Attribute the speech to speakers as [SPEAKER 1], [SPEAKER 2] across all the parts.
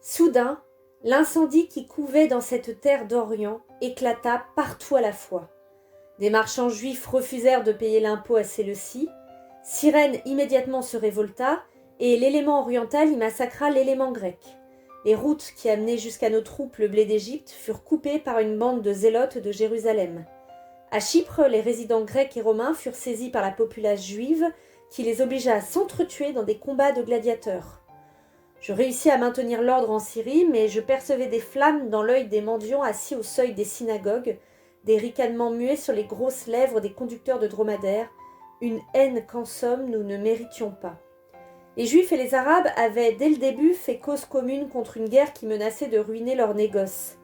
[SPEAKER 1] Soudain, l'incendie qui couvait dans cette terre d'Orient éclata partout à la fois. Des marchands juifs refusèrent de payer l'impôt à Séleucie, Cyrène immédiatement se révolta, et l'élément oriental y massacra l'élément grec. Les routes qui amenaient jusqu'à nos troupes le blé d'Égypte furent coupées par une bande de zélotes de Jérusalem. À Chypre, les résidents grecs et romains furent saisis par la populace juive, qui les obligea à s'entretuer dans des combats de gladiateurs. Je réussis à maintenir l'ordre en Syrie, mais je percevais des flammes dans l'œil des mendiants assis au seuil des synagogues, des ricanements muets sur les grosses lèvres des conducteurs de dromadaires, une haine qu'en somme nous ne méritions pas. Les Juifs et les Arabes avaient dès le début fait cause commune contre une guerre qui menaçait de ruiner leurs négoces.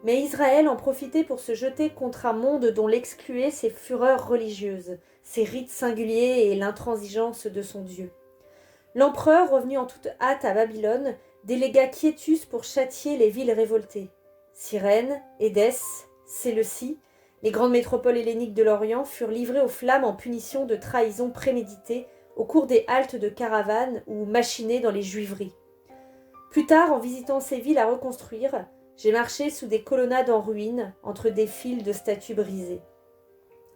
[SPEAKER 1] Mais Israël en profitait pour se jeter contre un monde dont l'excluaient ses fureurs religieuses, ses rites singuliers et l'intransigeance de son Dieu. L'empereur, revenu en toute hâte à Babylone, délégua Quiétus pour châtier les villes révoltées. Cyrène, Édesse, Séleucie, les grandes métropoles helléniques de l'Orient furent livrées aux flammes en punition de trahisons préméditées au cours des haltes de caravanes ou machinées dans les juiveries. Plus tard, en visitant ces villes à reconstruire, j'ai marché sous des colonnades en ruine, entre des files de statues brisées.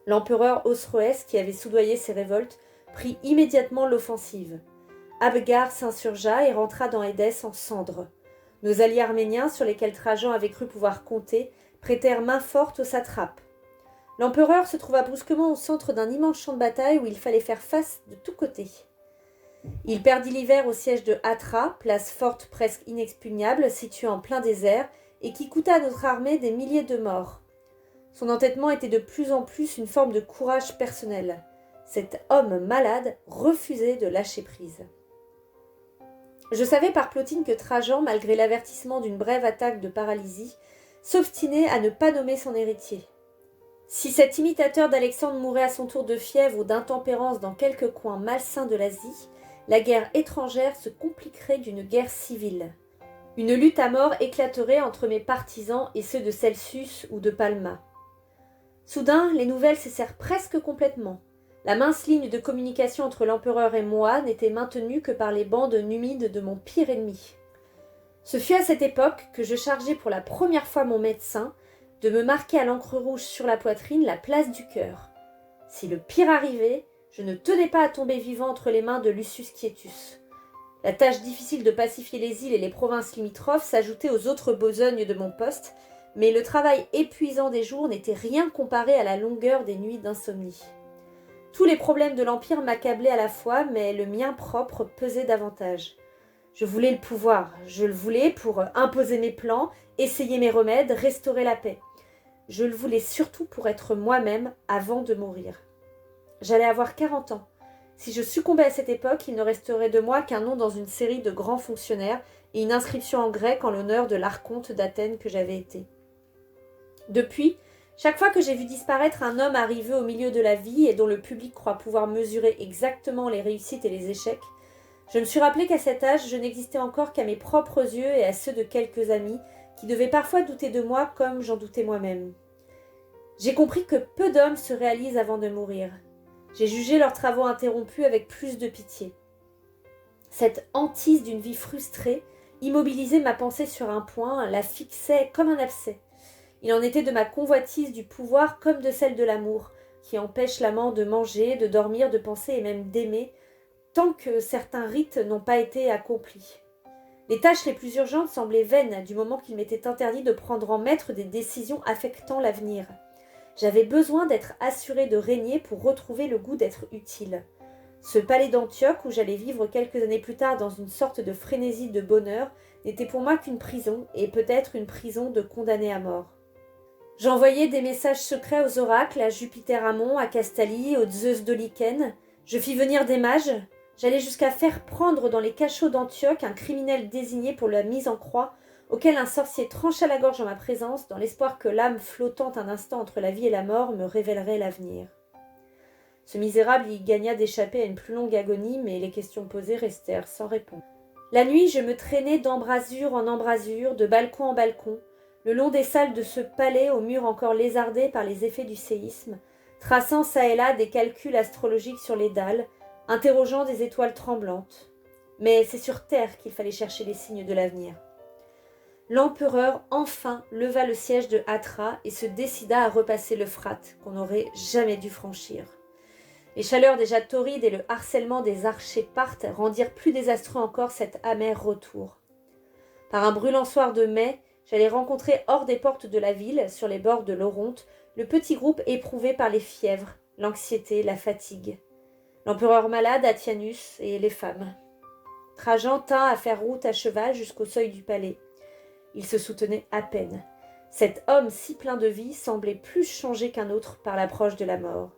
[SPEAKER 1] L'empereur Osroès, qui avait soudoyé ces révoltes, prit immédiatement l'offensive. Abgar s'insurgea et rentra dans Édesse en cendres. Nos alliés arméniens, sur lesquels Trajan avait cru pouvoir compter, prêtèrent main forte aux satrapes. L'empereur se trouva brusquement au centre d'un immense champ de bataille où il fallait faire face de tous côtés. Il perdit l'hiver au siège de Hatra, place forte presque inexpugnable, située en plein désert, et qui coûta à notre armée des milliers de morts. Son entêtement était de plus en plus une forme de courage personnel. Cet homme malade refusait de lâcher prise. Je savais par Plotine que Trajan, malgré l'avertissement d'une brève attaque de paralysie, s'obstinait à ne pas nommer son héritier. Si cet imitateur d'Alexandre mourait à son tour de fièvre ou d'intempérance dans quelque coin malsain de l'Asie, la guerre étrangère se compliquerait d'une guerre civile. Une lutte à mort éclaterait entre mes partisans et ceux de Celsus ou de Palma. Soudain, les nouvelles cessèrent presque complètement. La mince ligne de communication entre l'empereur et moi n'était maintenue que par les bandes humides de mon pire ennemi. Ce fut à cette époque que je chargeai pour la première fois mon médecin de me marquer à l'encre rouge sur la poitrine la place du cœur. Si le pire arrivait, je ne tenais pas à tomber vivant entre les mains de Lucius Quiétus. La tâche difficile de pacifier les îles et les provinces limitrophes s'ajoutait aux autres besognes de mon poste, mais le travail épuisant des jours n'était rien comparé à la longueur des nuits d'insomnie. Tous les problèmes de l'Empire m'accablaient à la fois, mais le mien propre pesait davantage. Je voulais le pouvoir, je le voulais pour imposer mes plans, essayer mes remèdes, restaurer la paix. Je le voulais surtout pour être moi-même avant de mourir. J'allais avoir 40 ans. Si je succombais à cette époque, il ne resterait de moi qu'un nom dans une série de grands fonctionnaires et une inscription en grec en l'honneur de l'archonte d'Athènes que j'avais été. Depuis, chaque fois que j'ai vu disparaître un homme arrivé au milieu de la vie et dont le public croit pouvoir mesurer exactement les réussites et les échecs, je me suis rappelé qu'à cet âge, je n'existais encore qu'à mes propres yeux et à ceux de quelques amis qui devaient parfois douter de moi comme j'en doutais moi-même. J'ai compris que peu d'hommes se réalisent avant de mourir. J'ai jugé leurs travaux interrompus avec plus de pitié. Cette hantise d'une vie frustrée immobilisait ma pensée sur un point, la fixait comme un abcès. Il en était de ma convoitise du pouvoir comme de celle de l'amour, qui empêche l'amant de manger, de dormir, de penser et même d'aimer, tant que certains rites n'ont pas été accomplis. Les tâches les plus urgentes semblaient vaines du moment qu'il m'était interdit de prendre en maître des décisions affectant l'avenir. J'avais besoin d'être assurée de régner pour retrouver le goût d'être utile. Ce palais d'Antioche, où j'allais vivre quelques années plus tard dans une sorte de frénésie de bonheur, n'était pour moi qu'une prison, et peut-être une prison de condamnés à mort. J'envoyais des messages secrets aux oracles, à Jupiter Ammon, à Castalie, aux Zeus de Lycène. Je fis venir des mages. J'allais jusqu'à faire prendre dans les cachots d'Antioche un criminel désigné pour la mise en croix, auquel un sorcier trancha la gorge en ma présence, dans l'espoir que l'âme flottant un instant entre la vie et la mort me révélerait l'avenir. Ce misérable y gagna d'échapper à une plus longue agonie, mais les questions posées restèrent sans réponse. La nuit, je me traînais d'embrasure en embrasure, de balcon en balcon, le long des salles de ce palais aux murs encore lézardés par les effets du séisme, traçant çà et là des calculs astrologiques sur les dalles, interrogeant des étoiles tremblantes. Mais c'est sur terre qu'il fallait chercher les signes de l'avenir. l'empereur enfin leva le siège de Hatra et se décida à repasser l'Euphrate, qu'on n'aurait jamais dû franchir. Les chaleurs déjà torrides et le harcèlement des archers parthes rendirent plus désastreux encore cet amer retour. Par un brûlant soir de mai, j'allais rencontrer hors des portes de la ville, sur les bords de l'Oronte, le petit groupe éprouvé par les fièvres, l'anxiété, la fatigue. L'empereur malade, Atianus et les femmes. Trajan tint à faire route à cheval jusqu'au seuil du palais. Il se soutenait à peine. Cet homme si plein de vie semblait plus changé qu'un autre par l'approche de la mort.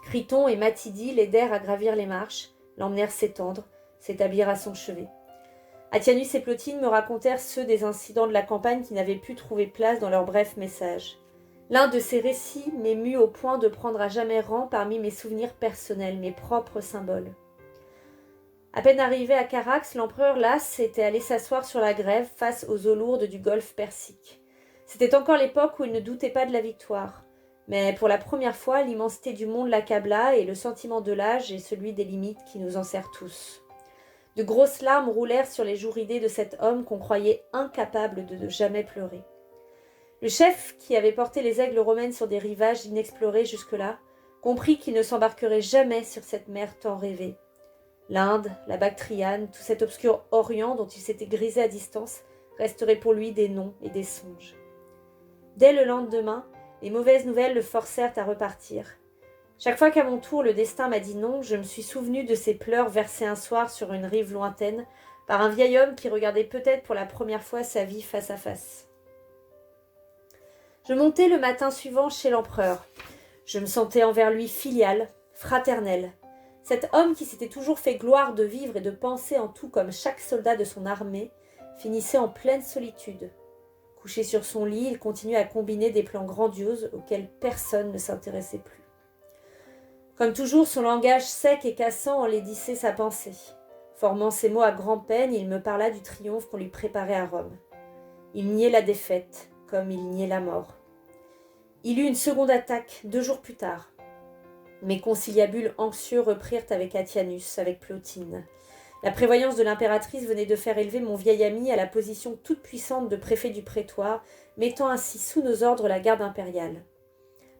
[SPEAKER 1] Criton et Matidie l'aidèrent à gravir les marches, l'emmenèrent s'étendre, s'établir à son chevet. Atianus et Plotine me racontèrent ceux des incidents de la campagne qui n'avaient pu trouver place dans leurs brefs messages. L'un de ces récits m'émut au point de prendre à jamais rang parmi mes souvenirs personnels, mes propres symboles. À peine arrivé à Charax, l'empereur las était allé s'asseoir sur la grève face aux eaux lourdes du golfe Persique. C'était encore l'époque où il ne doutait pas de la victoire. Mais pour la première fois, l'immensité du monde l'accabla et le sentiment de l'âge et celui des limites qui nous enserrent tous. De grosses larmes roulèrent sur les joues ridées de cet homme qu'on croyait incapable de ne jamais pleurer. Le chef, qui avait porté les aigles romaines sur des rivages inexplorés jusque-là, comprit qu'il ne s'embarquerait jamais sur cette mer tant rêvée. L'Inde, la Bactriane, tout cet obscur Orient dont il s'était grisé à distance, resteraient pour lui des noms et des songes. Dès le lendemain, les mauvaises nouvelles le forcèrent à repartir. Chaque fois qu'à mon tour le destin m'a dit non, je me suis souvenu de ces pleurs versés un soir sur une rive lointaine par un vieil homme qui regardait peut-être pour la première fois sa vie face à face. Je montai le matin suivant chez l'empereur. Je me sentais envers lui filial, fraternel. Cet homme qui s'était toujours fait gloire de vivre et de penser en tout comme chaque soldat de son armée, finissait en pleine solitude. Couché sur son lit, il continuait à combiner des plans grandioses auxquels personne ne s'intéressait plus. Comme toujours, son langage sec et cassant enlaidissait sa pensée. Formant ses mots à grand-peine, il me parla du triomphe qu'on lui préparait à Rome. Il niait la défaite, comme il niait la mort. Il eut une seconde attaque 2 jours plus tard. Mes conciliabules anxieux reprirent avec Atianus, avec Plotine. La prévoyance de l'impératrice venait de faire élever mon vieil ami à la position toute puissante de préfet du prétoire, mettant ainsi sous nos ordres la garde impériale.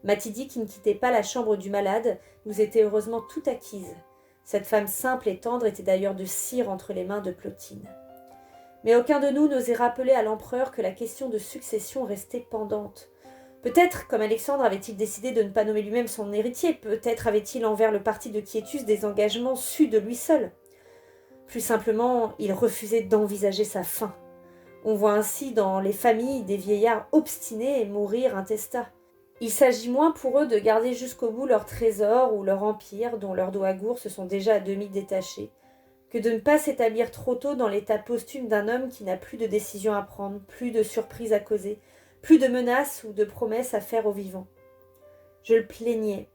[SPEAKER 1] Matidie, qui ne quittait pas la chambre du malade, nous était heureusement tout acquise. Cette femme simple et tendre était d'ailleurs de cire entre les mains de Plotine. Mais aucun de nous n'osait rappeler à l'empereur que la question de succession restait pendante. Peut-être, comme Alexandre, avait-il décidé de ne pas nommer lui-même son héritier, peut-être avait-il envers le parti de Quiétus des engagements sus de lui seul. Plus simplement, il refusait d'envisager sa fin. On voit ainsi dans les familles des vieillards obstinés mourir intestats. Il s'agit moins pour eux de garder jusqu'au bout leur trésor ou leur empire, dont leurs doigts gourds se sont déjà à demi détachés, que de ne pas s'établir trop tôt dans l'état posthume d'un homme qui n'a plus de décision à prendre, plus de surprise à causer, plus de menaces ou de promesses à faire aux vivants. Je le plaignais.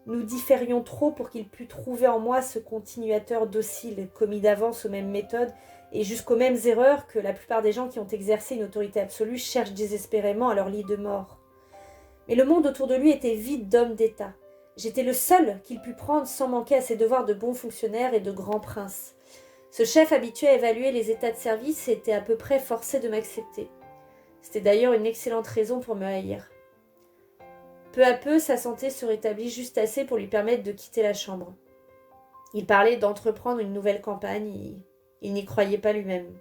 [SPEAKER 1] Nous différions trop pour qu'il pût trouver en moi ce continuateur docile, commis d'avance aux mêmes méthodes et jusqu'aux mêmes erreurs que la plupart des gens qui ont exercé une autorité absolue cherchent désespérément à leur lit de mort. Mais le monde autour de lui était vide d'hommes d'État. J'étais le seul qu'il pût prendre sans manquer à ses devoirs de bon fonctionnaire et de grand prince. Ce chef habitué à évaluer les états de service était à peu près forcé de m'accepter. C'était d'ailleurs une excellente raison pour me haïr. Peu à peu, sa santé se rétablit juste assez pour lui permettre de quitter la chambre. Il parlait d'entreprendre une nouvelle campagne, il n'y croyait pas lui-même.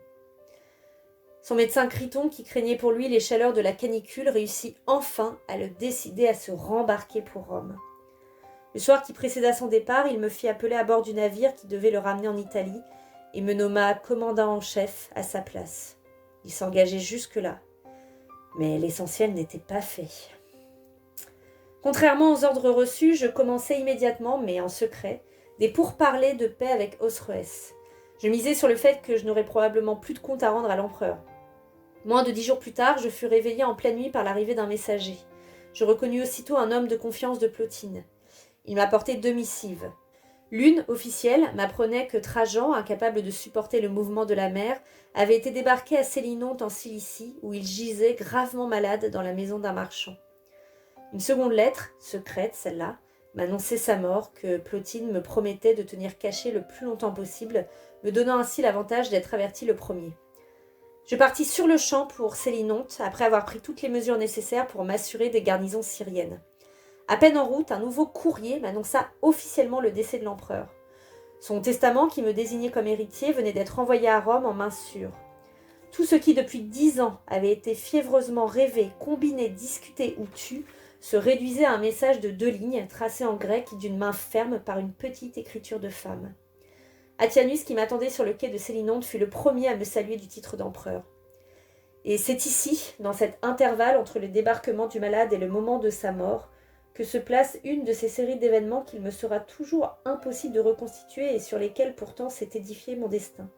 [SPEAKER 1] Son médecin Criton, qui craignait pour lui les chaleurs de la canicule, réussit enfin à le décider à se rembarquer pour Rome. Le soir qui précéda son départ, il me fit appeler à bord du navire qui devait le ramener en Italie et me nomma commandant en chef à sa place. Il s'engageait jusque-là. Mais l'essentiel n'était pas fait. Contrairement aux ordres reçus, je commençai immédiatement, mais en secret, des pourparlers de paix avec Osroès. Je misais sur le fait que je n'aurais probablement plus de compte à rendre à l'empereur. Moins de 10 jours plus tard, je fus réveillé en pleine nuit par l'arrivée d'un messager. Je reconnus aussitôt un homme de confiance de Plotine. Il m'apportait 2 missives. L'une, officielle, m'apprenait que Trajan, incapable de supporter le mouvement de la mer, avait été débarqué à Sélinonte en Cilicie, où il gisait gravement malade dans la maison d'un marchand. Une seconde lettre, secrète celle-là, m'annonçait sa mort, que Plotine me promettait de tenir cachée le plus longtemps possible, me donnant ainsi l'avantage d'être averti le premier. Je partis sur le champ pour Sélinonte, après avoir pris toutes les mesures nécessaires pour m'assurer des garnisons syriennes. À peine en route, un nouveau courrier m'annonça officiellement le décès de l'empereur. Son testament, qui me désignait comme héritier, venait d'être envoyé à Rome en main sûre. Tout ce qui, depuis 10 ans, avait été fiévreusement rêvé, combiné, discuté ou tu, se réduisait à un message de 2 lignes, tracé en grec d'une main ferme par une petite écriture de femme. Atianus, qui m'attendait sur le quai de Sélinonte, fut le premier à me saluer du titre d'empereur. Et c'est ici, dans cet intervalle entre le débarquement du malade et le moment de sa mort, que se place une de ces séries d'événements qu'il me sera toujours impossible de reconstituer et sur lesquels pourtant s'est édifié mon destin.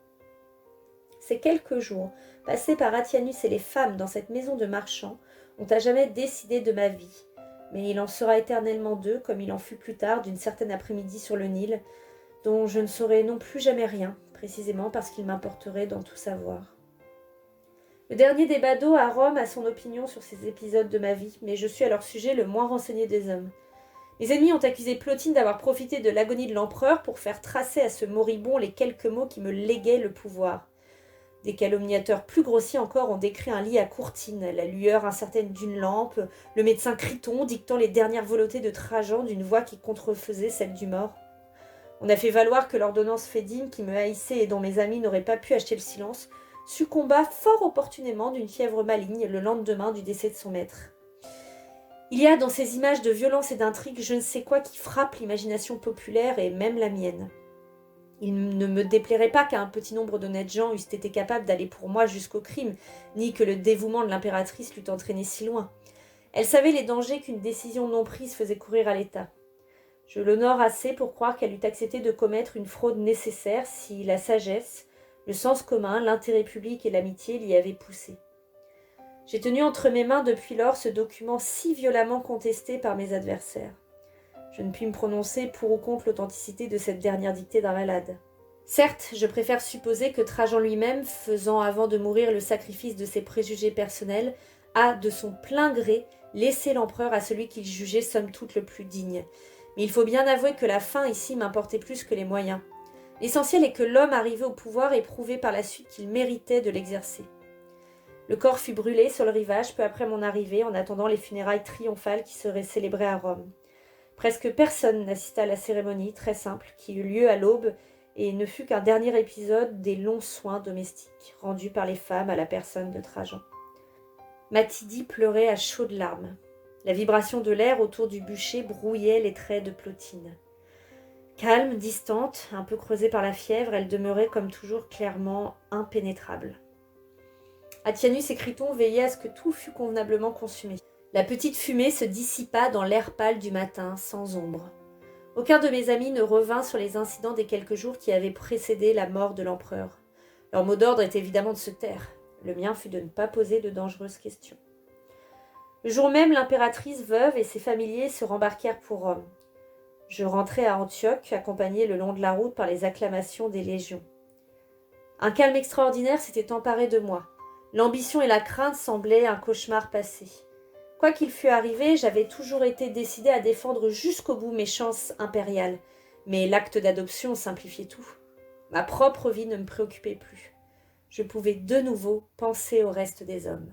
[SPEAKER 1] Ces quelques jours passés par Atianus et les femmes dans cette maison de marchand ont à jamais décidé de ma vie, mais il en sera éternellement d'eux, comme il en fut plus tard d'une certaine après-midi sur le Nil, dont je ne saurai non plus jamais rien, précisément parce qu'il m'importerait d'en tout savoir. Le dernier des badauds à Rome a son opinion sur ces épisodes de ma vie, mais je suis à leur sujet le moins renseigné des hommes. Mes ennemis ont accusé Plotine d'avoir profité de l'agonie de l'empereur pour faire tracer à ce moribond les quelques mots qui me léguaient le pouvoir. Des calomniateurs plus grossiers encore ont décrit un lit à Courtine, la lueur incertaine d'une lampe, le médecin Criton dictant les dernières volontés de Trajan d'une voix qui contrefaisait celle du mort. On a fait valoir que l'ordonnance Fédime, qui me haïssait et dont mes amis n'auraient pas pu acheter le silence, succomba fort opportunément d'une fièvre maligne le lendemain du décès de son maître. Il y a dans ces images de violence et d'intrigue je ne sais quoi qui frappe l'imagination populaire et même la mienne. Il ne me déplairait pas qu'un petit nombre d'honnêtes gens eussent été capables d'aller pour moi jusqu'au crime, ni que le dévouement de l'impératrice l'eût entraîné si loin. Elle savait les dangers qu'une décision non prise faisait courir à l'État. Je l'honore assez pour croire qu'elle eût accepté de commettre une fraude nécessaire si la sagesse, le sens commun, l'intérêt public et l'amitié l'y avaient poussé. J'ai tenu entre mes mains depuis lors ce document si violemment contesté par mes adversaires. Je ne puis me prononcer pour ou contre l'authenticité de cette dernière dictée d'un malade. Certes, je préfère supposer que Trajan lui-même, faisant avant de mourir le sacrifice de ses préjugés personnels, a, de son plein gré, laissé l'empereur à celui qu'il jugeait somme toute le plus digne. Mais il faut bien avouer que la fin ici m'importait plus que les moyens. L'essentiel est que l'homme arrivé au pouvoir ait prouvé par la suite qu'il méritait de l'exercer. Le corps fut brûlé sur le rivage peu après mon arrivée, en attendant les funérailles triomphales qui seraient célébrées à Rome. Presque personne n'assista à la cérémonie, très simple, qui eut lieu à l'aube et ne fut qu'un dernier épisode des longs soins domestiques rendus par les femmes à la personne de Trajan. Mathilde pleurait à chaudes larmes. La vibration de l'air autour du bûcher brouillait les traits de Plotine. Calme, distante, un peu creusée par la fièvre, elle demeurait comme toujours clairement impénétrable. Atianus et Criton veillaient à ce que tout fût convenablement consumé. La petite fumée se dissipa dans l'air pâle du matin, sans ombre. Aucun de mes amis ne revint sur les incidents des quelques jours qui avaient précédé la mort de l'empereur. Leur mot d'ordre est évidemment de se taire. Le mien fut de ne pas poser de dangereuses questions. Le jour même, l'impératrice veuve et ses familiers se rembarquèrent pour Rome. Je rentrai à Antioche, accompagné le long de la route par les acclamations des légions. Un calme extraordinaire s'était emparé de moi. L'ambition et la crainte semblaient un cauchemar passé. Quoi qu'il fût arrivé, j'avais toujours été décidée à défendre jusqu'au bout mes chances impériales, mais l'acte d'adoption simplifiait tout. Ma propre vie ne me préoccupait plus. Je pouvais de nouveau penser au reste des hommes.